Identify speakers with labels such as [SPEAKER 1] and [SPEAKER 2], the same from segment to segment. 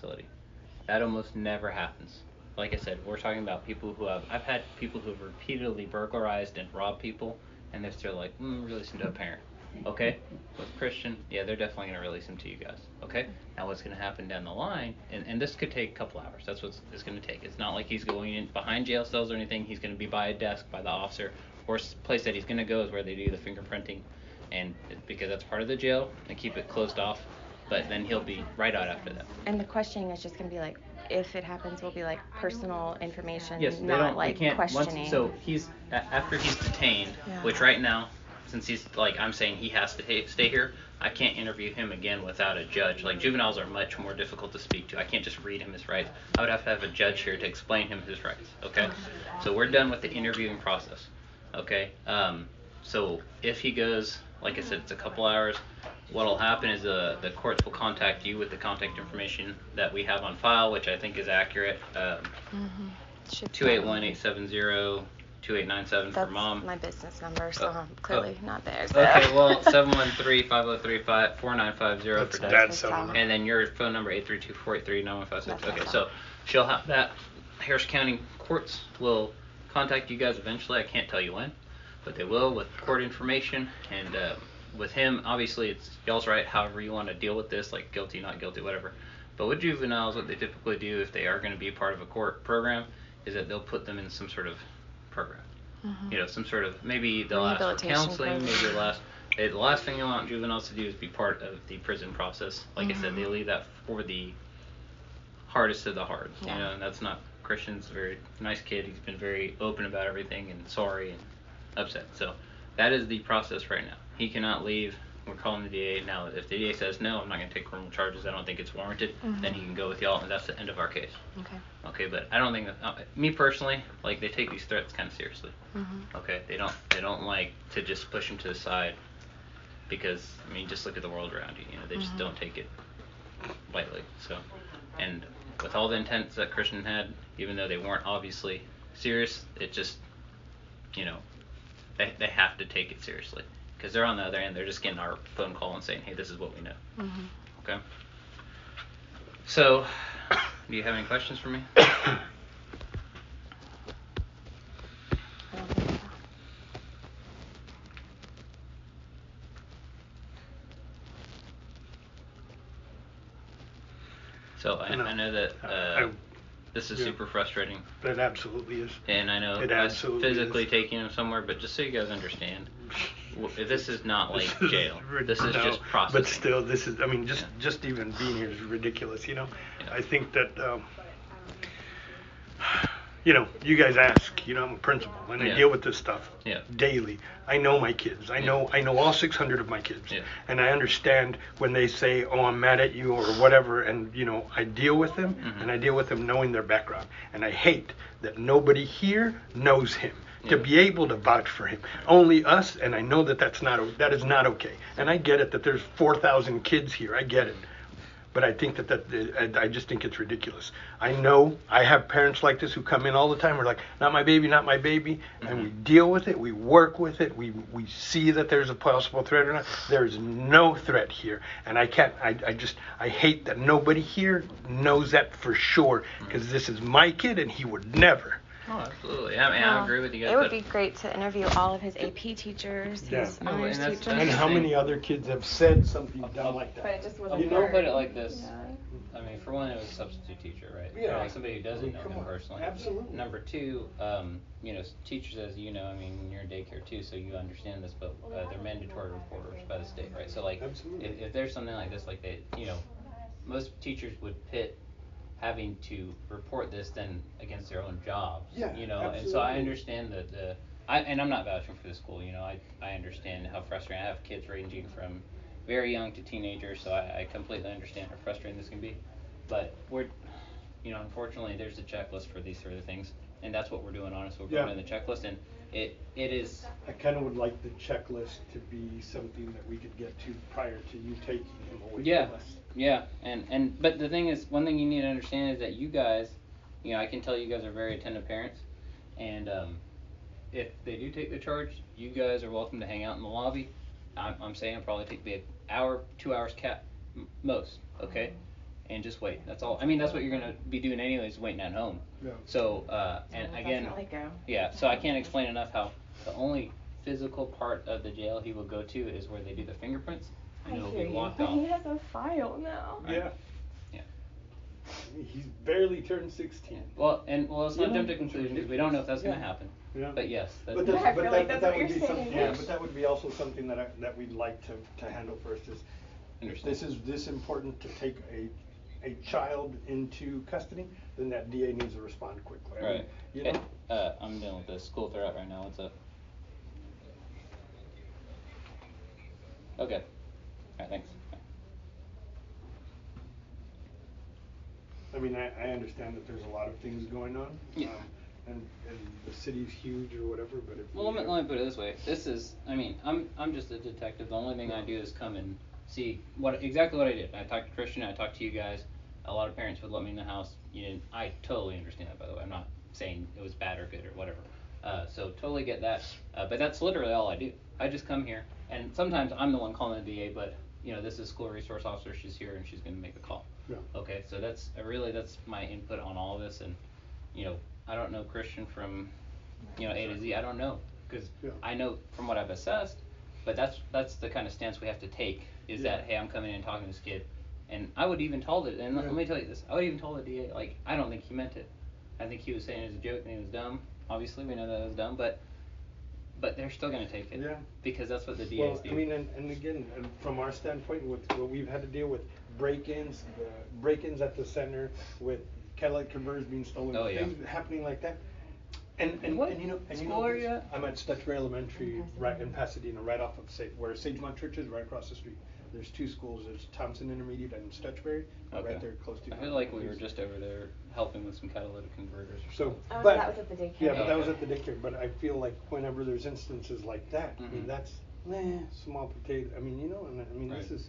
[SPEAKER 1] facility. That almost never happens. Like I said, we're talking about people who have. I've had people who have repeatedly burglarized and robbed people, and they're still like, release him to a parent. Okay, with Christian, yeah, they're definitely gonna release him to you guys. Okay, now what's gonna happen down the line, and this could take a couple hours. That's what it's gonna take. It's not like he's going in behind jail cells or anything. He's gonna be by a desk by the officer, or place that he's gonna go is where they do the fingerprinting, and because that's part of the jail, and keep it closed off. But then he'll be right out after that.
[SPEAKER 2] And the questioning is just going to be like, if it happens, will be like personal information,
[SPEAKER 1] Yes,
[SPEAKER 2] not like questioning.
[SPEAKER 1] So he's after he's detained, which right now, since he's like I'm saying he has to stay here, I can't interview him again without a judge. Like juveniles are much more difficult to speak to. I can't just read him his rights. I would have to have a judge here to explain him his rights. Okay, so we're done with the interviewing process. Okay, so if he goes, like I said, it's a couple hours. What'll happen is the courts will contact you with the contact information that we have on file, which I think is accurate. 281-870-2897 for mom.
[SPEAKER 2] That's my business number, so I'm clearly not there. So.
[SPEAKER 1] Okay, well, 713-5035-4950 for
[SPEAKER 3] Dad's cell number.
[SPEAKER 1] And then your phone number, 832-483-9156. Okay, so she'll have that. Harris County courts will contact you guys eventually. I can't tell you when, but they will with court information. And with him, obviously, it's y'all's right, however you want to deal with this, like guilty, not guilty, whatever. But with juveniles, what they typically do if they are going to be part of a court program is that they'll put them in some sort of program. You know, some sort of, maybe they'll ask for counseling, maybe the last thing you want juveniles to do is be part of the prison process. Like I said, they leave that for the hardest of the hard, you know, and that's not, Christian's a very nice kid. He's been very open about everything and sorry and upset. So that is the process right now. He cannot leave. We're calling the DA. Now, if the DA says, no, I'm not going to take criminal charges, I don't think it's warranted, then he can go with y'all, and that's the end of our case. Okay, but I don't think that, me personally, like, they take these threats kind of seriously. Okay, they don't like to just push him to the side because, I mean, just look at the world around you, you know, they just don't take it lightly. So, and with all the intents that Christian had, even though they weren't obviously serious, it just, you know, they have to take it seriously. Because they're on the other end, they're just getting our phone call and saying, hey, this is what we know. Okay? So, do you have any questions for me? So, I know that this is super frustrating.
[SPEAKER 3] It absolutely is.
[SPEAKER 1] And I know us physically taking him somewhere, but just so you guys understand, this is not like jail. This is just processing.
[SPEAKER 3] But still, this is, I mean, just even being here is ridiculous, you know? I think that, you know, you guys ask, you know, I'm a principal, and I deal with this stuff daily. I know my kids. I know all 600 of my kids. And I understand when they say, oh, I'm mad at you or whatever, and, you know, I deal with them, and I deal with them knowing their background. And I hate that nobody here knows him. To be able to vouch for him, only us, and I know that that is not okay. And I get it that there's 4,000 kids here. I get it, but I think I just think it's ridiculous. I know I have parents like this who come in all the time. We're like, not my baby, not my baby, and we deal with it. We work with it. We see that there's a possible threat or not. There is no threat here, and I can't. I hate that nobody here knows that for sure because this is my kid, and he would never.
[SPEAKER 1] Oh, absolutely. I mean, I agree with you guys.
[SPEAKER 2] It would be great to interview all of his AP teachers, his honors teachers.
[SPEAKER 3] And how many other kids have said something dumb like that?
[SPEAKER 2] But it just wasn't
[SPEAKER 1] I'll put it like this. I mean, for one, it was a substitute teacher, right?
[SPEAKER 3] Yeah.
[SPEAKER 1] Like somebody who doesn't know him personally.
[SPEAKER 3] Absolutely.
[SPEAKER 1] Number two, you know, teachers, as you know, I mean, you're in daycare too, so you understand this, but they're mandatory reporters by the state, right? So, like, if there's something like this, like they, you know, most teachers would pit having to report this then against their own jobs, you know, absolutely. And so I understand that and I'm not vouching for the school, you know, I understand how frustrating. I have kids ranging from very young to teenagers, so I completely understand how frustrating this can be, but we're, you know, unfortunately there's a checklist for these sort of things, and that's what we're doing, honestly, we're doing the checklist, and it is.
[SPEAKER 3] I kind of would like the checklist to be something that we could get to prior to you taking him away from us.
[SPEAKER 1] Yeah, and but the thing is, one thing you need to understand is that you guys, you know, I can tell you guys are very attentive parents, and if they do take the charge, you guys are welcome to hang out in the lobby. I'm saying probably take an hour, 2 hours cap most, okay? and just wait. That's all. I mean, that's what you're gonna be doing anyways, waiting at home.
[SPEAKER 3] Yeah.
[SPEAKER 1] So, and again, yeah. So I can't explain enough how the only physical part of the jail he will go to is where they do the fingerprints, and it'll be locked off.
[SPEAKER 2] He has a file now.
[SPEAKER 3] Right? Yeah.
[SPEAKER 1] Yeah.
[SPEAKER 3] I mean, he's barely turned 16.
[SPEAKER 1] Yeah. Well, let's not jump to conclusions. We don't know if that's gonna happen.
[SPEAKER 3] Yeah.
[SPEAKER 1] But yes.
[SPEAKER 3] But that would be something. Yeah. But that would be also something that we'd like to handle first. Is this important to take a child into custody? Then that DA needs to respond quickly.
[SPEAKER 1] Right. I mean, you know? I'm dealing with the school threat right now. What's up? Okay. Alright, thanks.
[SPEAKER 3] I mean, I understand that there's a lot of things going on.
[SPEAKER 1] Yeah.
[SPEAKER 3] And the city's huge or whatever, but if
[SPEAKER 1] well, let me put it this way. This is, I mean, I'm just a detective. The only thing I do is come and see exactly what I did. I talked to Christian, I talked to you guys. A lot of parents would let me in the house. I totally understand that, by the way. I'm not saying it was bad or good or whatever. So totally get that. But that's literally all I do. I just come here, and sometimes I'm the one calling the DA, but this is school resource officer. She's here, and she's going to make a call.
[SPEAKER 3] Yeah.
[SPEAKER 1] Okay, so that's my input on all of this, and I don't know Christian from A to Z. I don't know because I know from what I've assessed, but that's the kind of stance we have to take. Is that hey, I'm coming in and talking to this kid, and I would even tell it. And let me tell you this: I would even tell the DA like I don't think he meant it. I think he was saying it as a joke and he was dumb. Obviously, we know that it was dumb, but they're still going to take it. Yeah. Because that's what the DAs do.
[SPEAKER 3] I mean, and again, from our standpoint, with what we've had to deal with break-ins at the center, with catalytic converters being stolen, things happening like that. And
[SPEAKER 1] school are you at?
[SPEAKER 3] I'm at Stutchbury Elementary, right in Pasadena, right off of where Sagemont Church is, right across the street. There's two schools. There's Thompson Intermediate and Stutchbury, right there close to.
[SPEAKER 1] I feel like we were just over there helping with some catalytic converters.
[SPEAKER 2] But that was at the daycare.
[SPEAKER 3] Yeah, but that was at the daycare. But I feel like whenever there's instances like that, I mean that's small potato. I mean and I mean this is,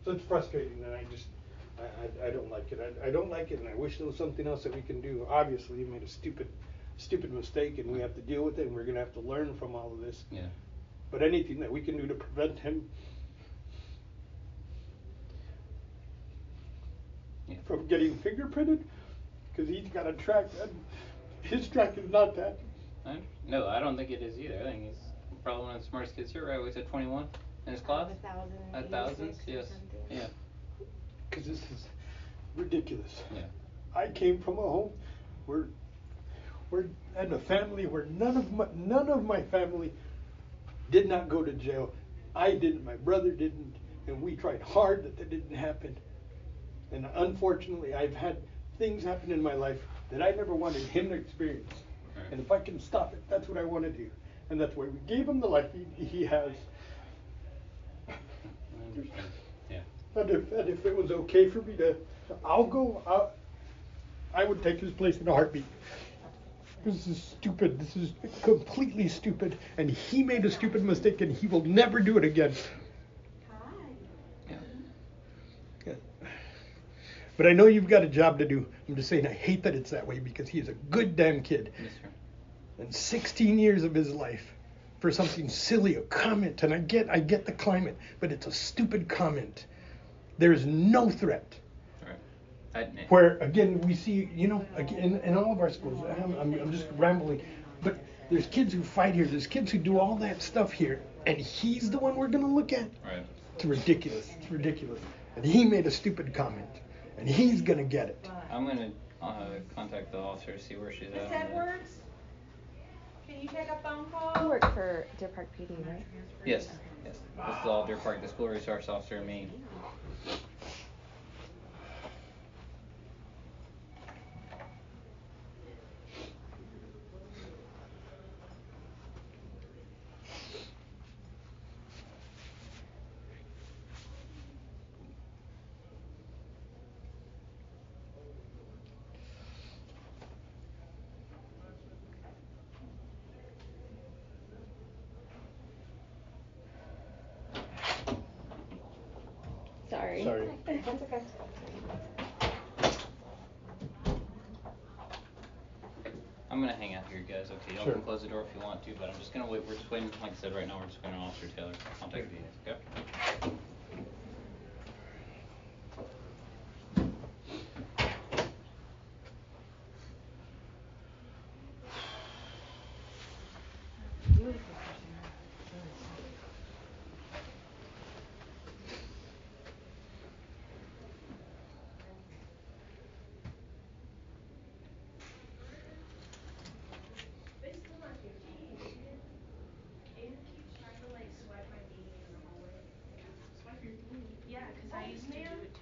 [SPEAKER 3] so it's frustrating, and I don't like it. I don't like it, and I wish there was something else that we can do. Obviously, you made a stupid mistake, and we have to deal with it, and we're gonna have to learn from all of this.
[SPEAKER 1] Yeah.
[SPEAKER 3] But anything that we can do to prevent him from getting fingerprinted, because he's got a track, and his track is not that.
[SPEAKER 1] No, I don't think it is either. I think he's probably one of the smartest kids here, right? We said 21 in his class? 1,000, yes. Yeah.
[SPEAKER 3] Because this is ridiculous.
[SPEAKER 1] Yeah.
[SPEAKER 3] I came from a home where and a family where none of my family did not go to jail. I didn't, my brother didn't, and we tried hard that didn't happen. And unfortunately, I've had things happen in my life that I never wanted him to experience. Right. And if I can stop it, that's what I want to do. And that's why we gave him the life he has.
[SPEAKER 1] I understand. Yeah.
[SPEAKER 3] And if it was okay for me I would take his place in a heartbeat. This is stupid. This is completely stupid. And he made a stupid mistake, and he will never do it again. Yeah. But I know you've got a job to do. I'm just saying I hate that it's that way because he's a good damn kid.
[SPEAKER 1] Yes, sir.
[SPEAKER 3] And 16 years of his life for something silly, a comment. And I get the climate, but it's a stupid comment. There is no threat. Where again we see, again in all of our schools. I'm just rambling, but there's kids who fight here. There's kids who do all that stuff here, and he's the one we're gonna look at.
[SPEAKER 1] Right.
[SPEAKER 3] It's ridiculous. It's ridiculous. And he made a stupid comment, and he's gonna get it.
[SPEAKER 1] I'm gonna contact the officer to see where she's at.
[SPEAKER 4] Miss Edwards, can you take a phone call?
[SPEAKER 2] You work for Deer Park PD, right?
[SPEAKER 1] Yes. Yes. This is all Deer Park, the school resource officer, me.
[SPEAKER 2] Sorry.
[SPEAKER 4] That's okay.
[SPEAKER 1] I'm gonna hang out here, guys. Okay, y'all can close the door if you want to, but I'm just gonna wait. We're just waiting. Like I said, right now we're just waiting on Officer Taylor. I'll take the okay.
[SPEAKER 5] Yeah, 'cause I used to do it